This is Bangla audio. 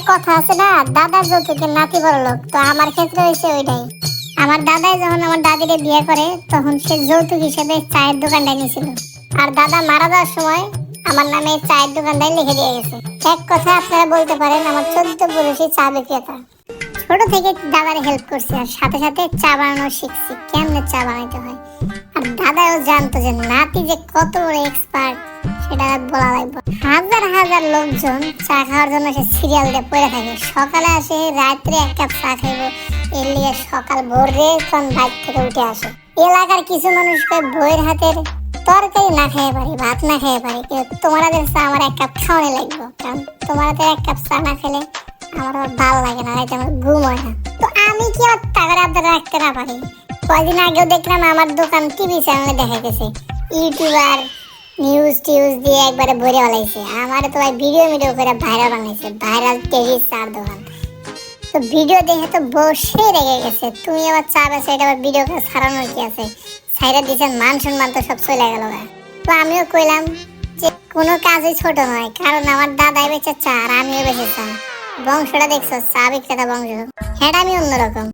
কথা আছে না, দাদার যৌতুকে নাতি বড় লোক, তো আমার ক্ষেত্রে হয়েছে ওইটাই। আমার দাদাই যখন আমার দাদিকে বিয়ে করে তখন সে যৌতুক হিসেবে চায়ের দোকানটা নিয়েছিল, আর দাদা মারা যাওয়ার সময় আমার নামে চায়ের দোকানটাই লিখে দিয়ে গেছে। এক কথা আপনারা বলতে পারেন আমার 14 পুরুষই চা বিক্রেতা। ছোট থেকে দাদার হেল্প করছি, আর সাথে সাথে চা বানানো শিখছি, কেমনে চা বানাইতে হয়। আর দাদাও জানতো যে নাতি যে কত বড় এক্সপার্ট সেটা বলা লাগবে। হাজার হাজার লোকজন চা খাওয়ার জন্য সে সিরিয়াল দিয়ে পড়ে থাকে, সকালে আসে, রাত্রে এক কাপ চা খাইবো, এর লিগে সকাল ভোরে কোন বাইক থেকে উঠে আসে। এলাকার কিছু মানুষকে বইয়ের হাতের তরকারি না খেয়ে পারি, ভাত না খেয়ে পারি, কিন্তু তোমাদের চা আমার এক কাপ খাওয়ানো লাগবে, কারণ তোমাদের এক কাপ চা না খেলে আমার আবার ভালো লাগে না, রাইতে আমার ঘুম হয় না। তো আমি কি আর টাকার আবদার রাখতে না পারি? কয়দিন আগেও দেখলাম আমার দোকান টিভি চ্যানেলে দেখাইতেছে, ইউটিউবার নিউজ টিউজ দিয়ে একবারে ভরে ফেলাইছে। আমার তো ভাই ভিডিও করে ভাইরাল বানাইছে, ভাইরাল টিভি চার দোকান। তো ভিডিও দেখে তো বসে রেগে গেছে, তুমি আবার চা বেছে, এটা আবার ভিডিও করে ছাড়ানোর কি আছে? ছাইরা দিচ্ছেন, মান সম্মান তো সব চলে গেল। তো আমিও কইলাম যে কোনো কাজই ছোট নয়, কারণ আমার দাদাই বেচে চা আর আমিও বেচে চা, বংশটা দেখছো, চা বিক্রেতা বংশ, হ্যাঁ আমি অন্যরকম।